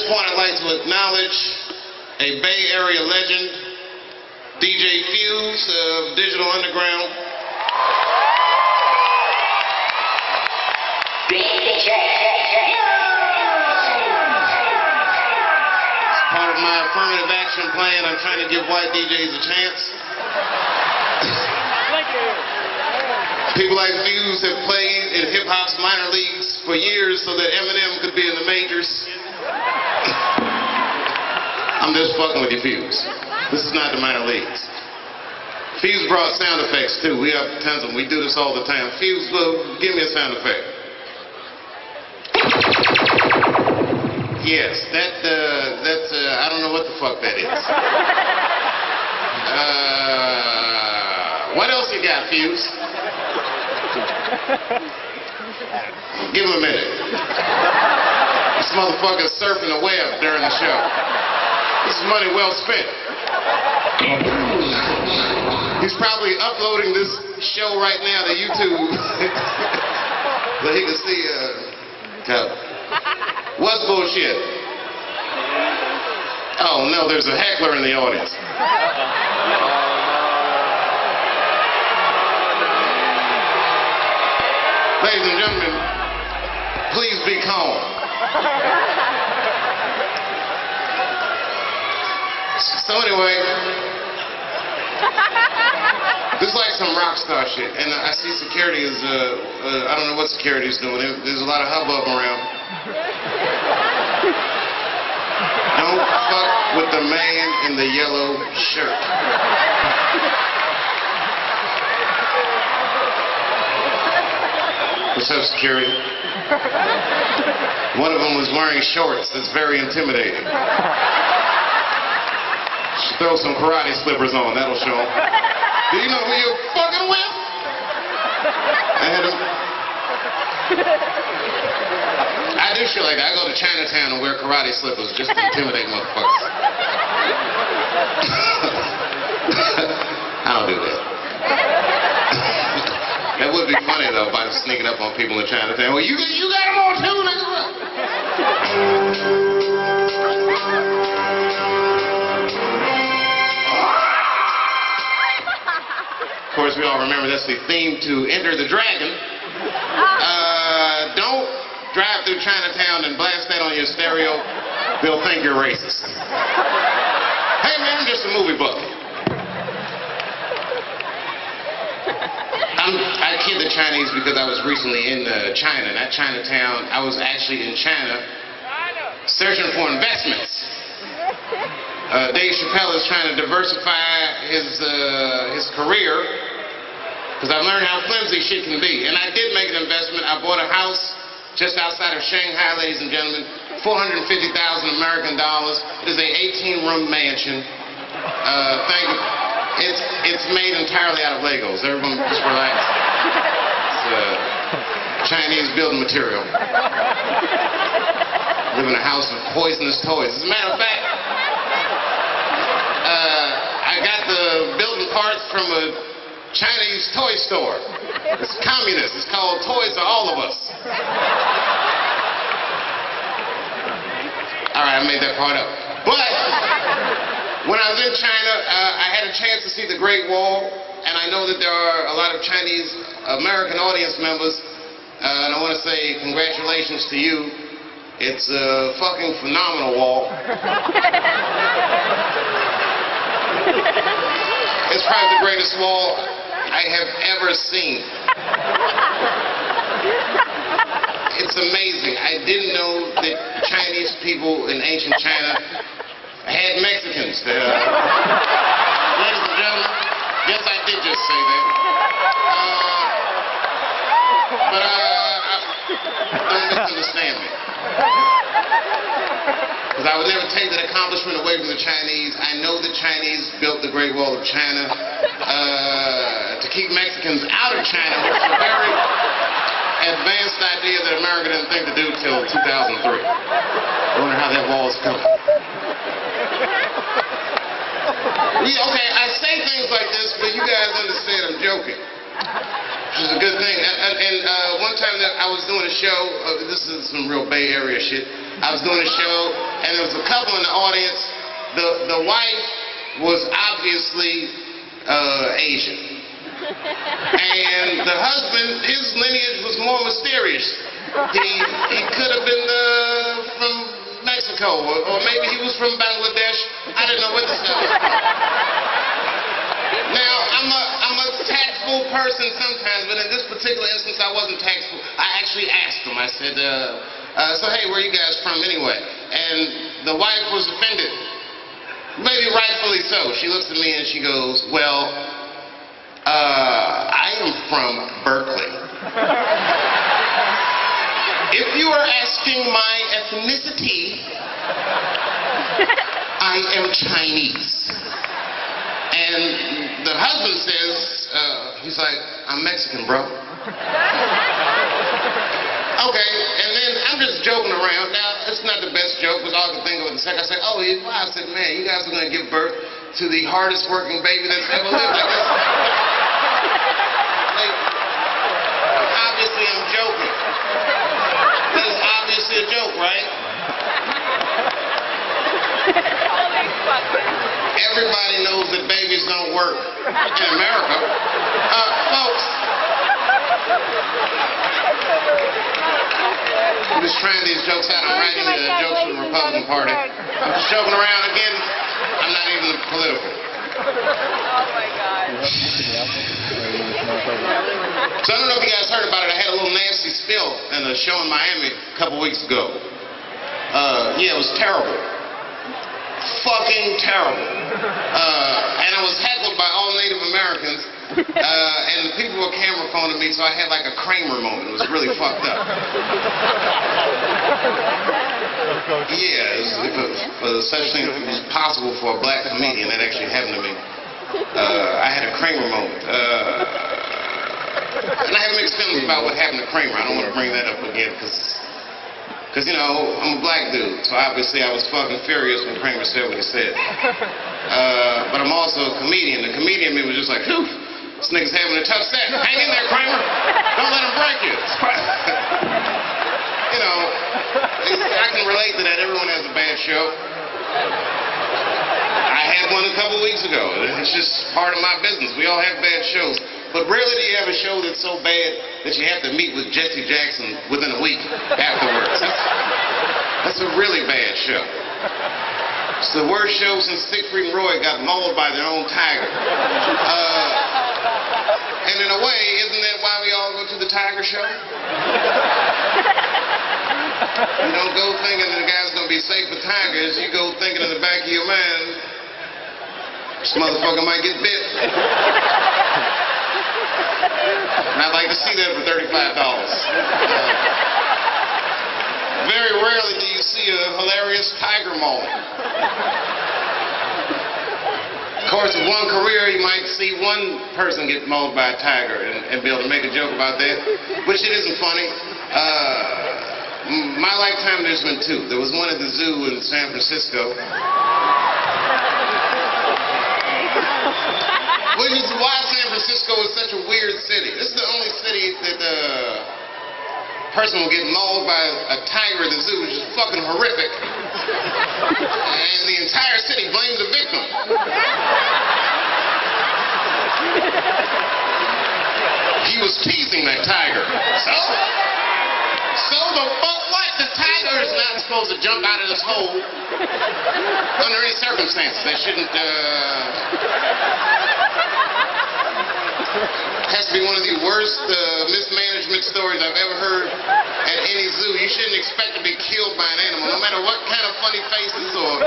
point, I'd like to acknowledge a Bay Area legend, DJ Fuse of Digital Underground. As part of my affirmative action plan, I'm trying to give white DJs a chance. People like Fuse have played in hip-hop's minor leagues for years so that Eminem could be in the majors. I'm just fucking with you, Fuse. This is not the minor leagues. Fuse brought sound effects too. We have tons of them. We do this all the time. Fuse, give me a sound effect. Yes, that's I don't know what the fuck that is. What else you got, Fuse? Give him a minute. This motherfucker's surfing the web during the show. This is money well spent. He's probably uploading this show right now to YouTube so he can see what's bullshit? Oh no, there's a heckler in the audience. Ladies and gentlemen, please be calm. So anyway, this is like some rock star shit, and I see security is, I don't know what security is doing. There's a lot of hubbub around. Don't fuck with the man in the yellow shirt. What's up, security? One of them was wearing shorts. That's very intimidating. Should throw some karate slippers on. That'll show him. Do you know who you're fucking with? I do shit like that. I go to Chinatown and wear karate slippers just to intimidate motherfuckers. I don't do that. That would be funny though if I was sneaking up on people in Chinatown. Well, you got them on too, nigga. Of course, we all remember that's the theme to Enter the Dragon. Don't drive through Chinatown and blast that on your stereo. They'll think you're racist. Hey man, I'm just a movie buff. I kid the Chinese because I was recently in China, not Chinatown. I was actually in China searching for investments. Dave Chappelle is trying to diversify his career because I've learned how flimsy shit can be. And I did make an investment. I bought a house just outside of Shanghai, ladies and gentlemen, $450,000 American dollars. It is a 18-room mansion. Thank you. It's made entirely out of Legos. Everyone just relax. It's Chinese building material. Live in a house of poisonous toys. As a matter of fact, I got the building parts from a Chinese toy store. It's communist. It's called Toys for All of Us. All right, I made that part up. But when I was in China, I had a chance to see the Great Wall, and I know that there are a lot of Chinese American audience members, and I want to say congratulations to you. It's a fucking phenomenal wall. It's probably the greatest wall I have ever seen. It's amazing. I didn't know that Chinese people in ancient China had Mexicans. Ladies and gentlemen, yes, I did just say that. But don't misunderstand me. Because I would never take that accomplishment away from the Chinese. I know the Chinese built the Great Wall of China to keep Mexicans out of China, which is a very advanced idea that America didn't think to do till 2003. I wonder how that wall is coming. Okay, I say things like this, but you guys understand I'm joking. Which is a good thing. And one time that I was doing a show, this is some real Bay Area shit, I was doing a show, and there was a couple in the audience. The wife was obviously Asian. And the husband, his lineage was more mysterious. He could have been from Mexico, or maybe he was from Bangladesh. I didn't know what this guy was from. Now, I'm a tactful person sometimes, but in this particular instance, I wasn't tactful. I actually asked him. I said, so hey, where are you guys from anyway? And the wife was offended. Maybe rightfully so. She looks at me and she goes, well, I am from Berkeley. If you are asking my ethnicity, I am Chinese. And the husband says, he's like, I'm Mexican, bro. Okay, and then I'm just joking around. Now, it's not the best joke, but all I could think of in a second. I said, oh, wow. I said, man, you guys are going to give birth to the hardest working baby that's ever lived. Obviously, I'm joking. That's obviously a joke, right? Everybody knows that babies don't work in America. Folks, I'm just trying these jokes out. I'm writing the jokes for the Republican Party. I'm just joking around again. I'm not even political. Oh my God. So I don't know if you guys heard about it. I had a little nasty spill in a show in Miami a couple weeks ago. Yeah, it was terrible. Fucking terrible. And I was heckled by all Native Americans. And the people were camera phoning me, so I had like a Kramer moment. It was really fucked up. Yeah, if such thing was possible for a black comedian, that actually happened to me. I had a Kramer moment. And I have mixed feelings about what happened to Kramer. I don't want to bring that up again because, you know, I'm a black dude, so obviously I was fucking furious when Kramer said what he said. But I'm also a comedian. The comedian in me was just like, whew, this nigga's having a tough set. Hang in there, Kramer. Don't let him break you. You know, I can relate to that. Everyone has a bad show. I had one a couple weeks ago. It's just part of my business. We all have bad shows. But rarely do you have a show that's so bad that you have to meet with Jesse Jackson within a week afterwards. That's a really bad show. It's the worst show since Siegfried and Roy got mauled by their own tiger. And in a way, isn't that why we all go to the tiger show? You don't go thinking that the guy's going to be safe with tigers. You go thinking in the back of your mind, this motherfucker might get bit. And I'd like to see that for $35. Very rarely do you see a hilarious tiger mauling. Of course, in one career, you might see one person get mauled by a tiger and be able to make a joke about that, which it isn't funny. My lifetime, there's been two. There was one at the zoo in San Francisco. Which is why San Francisco is such a weird city. This is the only city that a person will get mauled by a tiger at the zoo, which is fucking horrific. And the entire city blames the victim. He was teasing that tiger. So the fuck what? The tiger is not supposed to jump out of this hole under any circumstances. They shouldn't, has to be one of the worst mismanagement stories I've ever heard at any zoo. You shouldn't expect to be killed by an animal, no matter what kind of funny faces or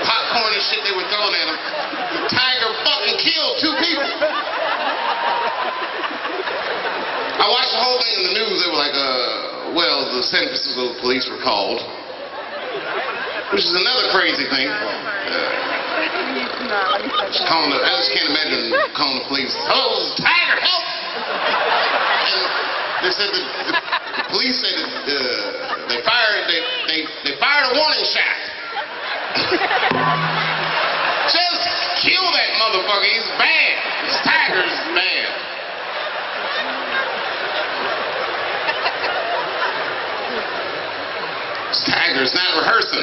popcorn and shit they were throwing at him. The tiger fucking killed two people. I watched the whole thing in the news. They were like, well, the San Francisco police were called, which is another crazy thing. I just can't imagine calling the police. Hello, this is Tiger, help! And they said that the police said that they fired a warning shot. Just kill that motherfucker. He's bad. This tiger is bad. This tiger tigers not rehearsing.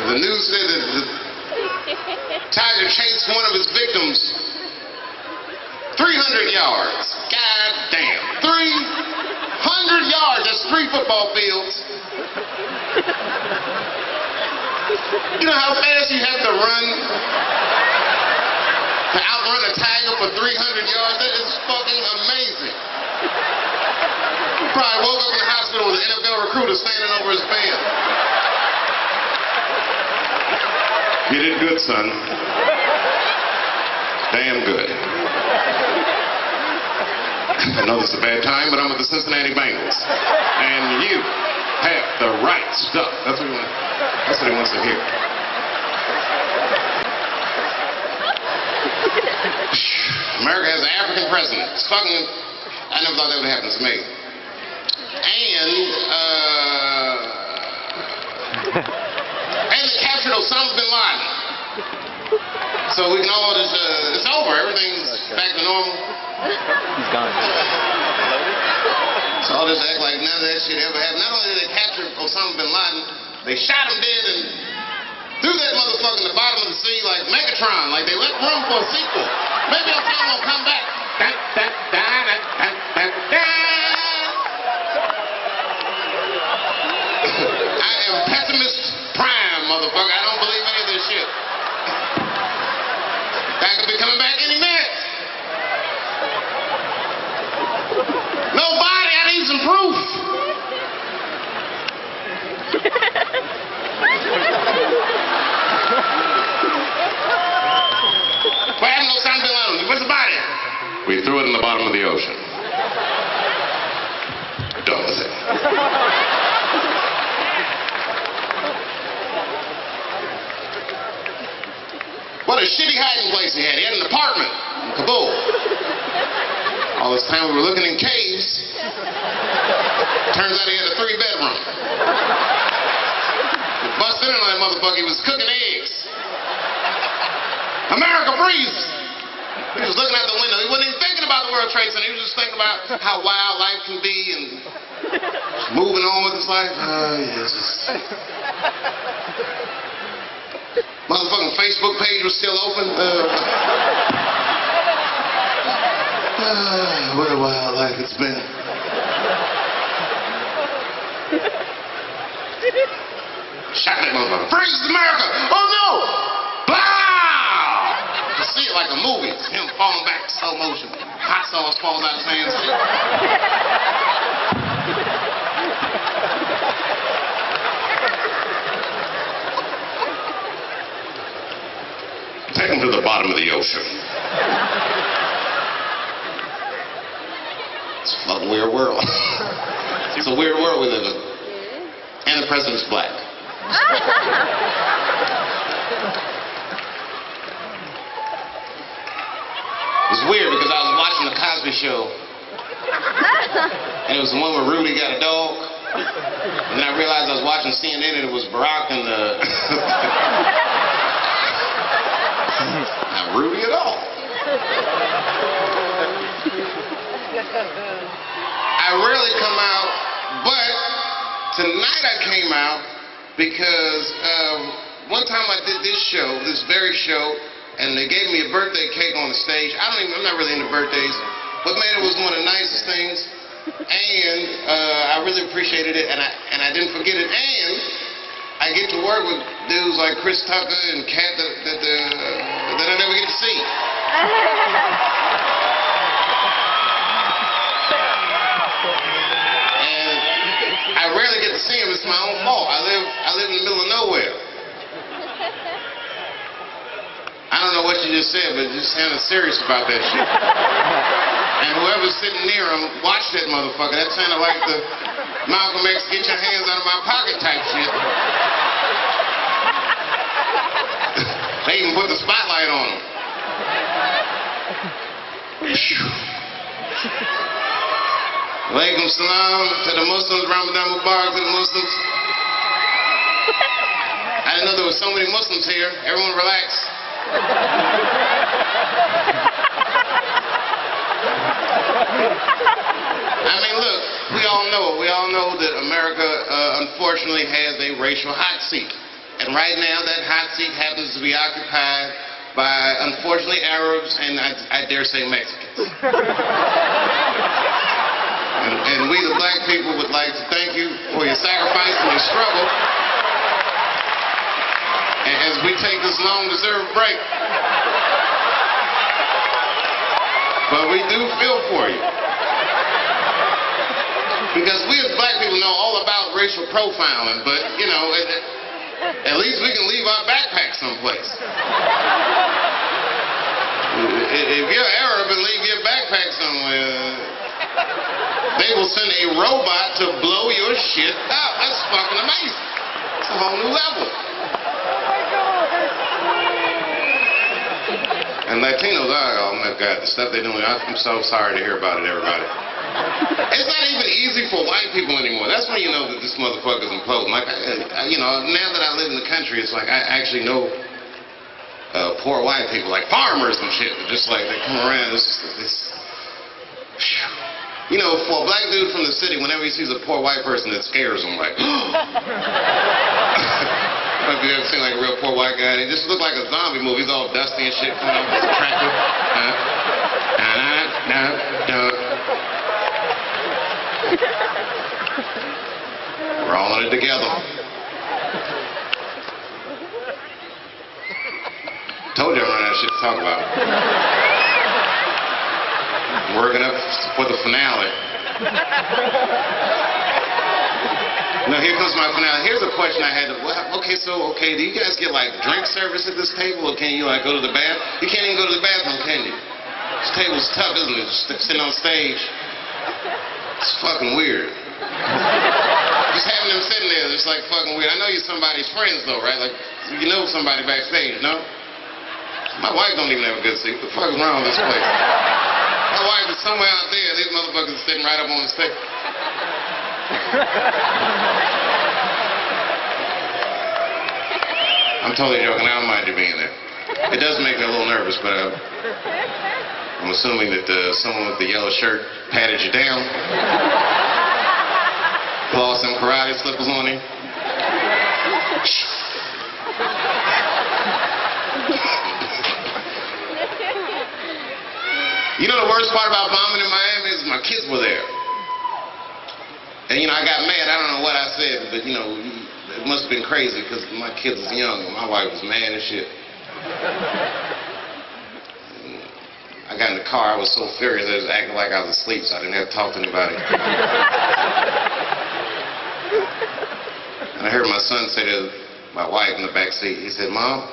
The news said that the tiger chased one of his victims 300 yards. God damn. 300 yards. That's 3 football fields. You know how fast you have to run to outrun a tiger for 300 yards? That is fucking amazing. He probably woke up in the hospital with an NFL recruiter standing over his bed. You did good, son. Damn good. I know this is a bad time, but I'm with the Cincinnati Bengals. And you have the right stuff. That's what he wants to hear. America has an African president. It's fucking... I never thought that would happen to me. And they captured Osama bin Laden. So we can all just... it's over. Everything's back to normal. He's gone. So I'll just act like none of that shit ever happened. Not only did they capture Osama bin Laden, they shot him dead and threw that motherfucker in the bottom of the sea like Megatron. Like they left room for a sequel. Maybe Osama will come back. I am pessimist prime, motherfucker. I don't believe any of this shit. That could be coming back any minute. Nobody, I need some proof. What happened to Osama bin Laden? Where's the body? We threw it in the bottom of the ocean. Done with it. What a shitty hiding place he had. He had an apartment in Kabul. All this time we were looking in caves. Turns out he had a 3-bedroom. We busted in on that motherfucker. He was cooking eggs. America breathes. He was looking out the window. He wasn't even thinking about the World Trade Center. He was just thinking about how wild life can be and just moving on with his life. Yes. Motherfucking Facebook page was still open. What a wild life it's been. Shot that motherfucker. Freeze America! Oh no! Blah! You see it like a movie. It's him falling back in slow motion. Hot sauce falls out his hands. Take him to the bottom of the ocean. It's a fucking weird world. It's a weird world we live in. And the president's black. It was weird because I was watching the Cosby Show. And it was the one where Rudy got a dog. And then I realized I was watching CNN and it was Barack and the... Not Rudy at all. I rarely come out, but tonight I came out because one time I did this show, this very show, and they gave me a birthday cake on the stage. I'm not really into birthdays, but man, it was one of the nicest things, and I really appreciated it, and I didn't forget it, and I get to work with dudes like Chris Tucker and Kat that I never get to see. And I rarely get to see them. It's my own fault. I live in the middle of nowhere. I don't know what you just said, but you sounded serious about that shit. And whoever's sitting near him, watch that motherfucker. That sounded like the Malcolm X, get your hands out of my pocket type shit. They even put the spotlight on him. Alaikum salam to the Muslims, Ramadan Mubarak to the Muslims. I didn't know there were so many Muslims here. Everyone relax. I mean, look, we all know that America, unfortunately, has a racial hot seat. And right now, that hot seat happens to be occupied by, unfortunately, Arabs and I dare say Mexicans. And we, the black people, would like to thank you for your sacrifice and your struggle as we take this long-deserved break. But we do feel for you. Because we as black people know all about racial profiling, but, you know, at least we can leave our backpack someplace. If you're Arab and leave your backpack somewhere, they will send a robot to blow your shit up. That's fucking amazing. It's a whole new level. And Latinos, oh my God, the stuff they're doing, I'm so sorry to hear about it, everybody. It's not even easy for white people anymore. That's when you know that this motherfucker's imploding. Like, you know, now that I live in the country, it's like I actually know poor white people, like farmers and shit. Just like they come around, you know, for a black dude from the city, whenever he sees a poor white person, it scares him. Like, have you ever seen like a real poor white guy? He just look like a zombie movie. He's all dusty and shit, coming up, it's attractive. We're all in it together. Told you I run out of shit to talk about. I'm working up for the finale. Now here comes my finale. Here's a question I had to, okay, do you guys get like drink service at this table, or can you like go to the bath? You can't even go to the bathroom, can you? This table's tough, isn't it? Just sitting on stage. It's fucking weird. Just having them sitting there, it's like fucking weird. I know you're somebody's friends though, right? Like, you know somebody backstage, no? My wife don't even have a good seat. What the fuck is wrong with this place? My wife is somewhere out there. These motherfuckers are sitting right up on the stage. I'm totally joking. I don't mind you being there. It does make me a little nervous, but I'm assuming that someone with the yellow shirt patted you down. Lost some karate slippers on him. You know the worst part about bombing in Miami is my kids were there. And you know, I got mad. I don't know what I said, but you know, it must have been crazy because my kids was young and my wife was mad and shit. I got in the car, I was so furious, I was acting like I was asleep, so I didn't have to talk to anybody. And I heard my son say to my wife in the back seat, he said, "Mom,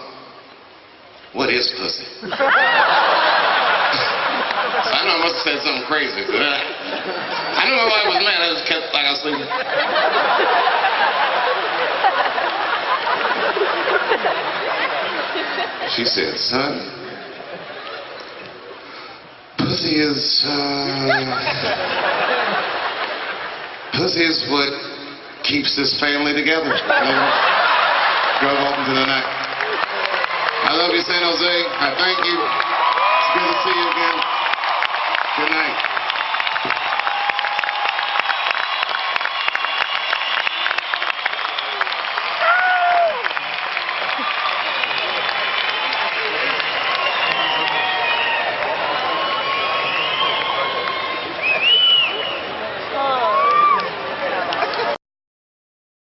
what is pussy?" So I know I must have said something crazy. But I knew my wife was mad, I just kept like I was sleeping. She said, "Son, pussy is what keeps this family together." Drove off into the night. I love you, San Jose. I thank you. It's good to see you again. Good night.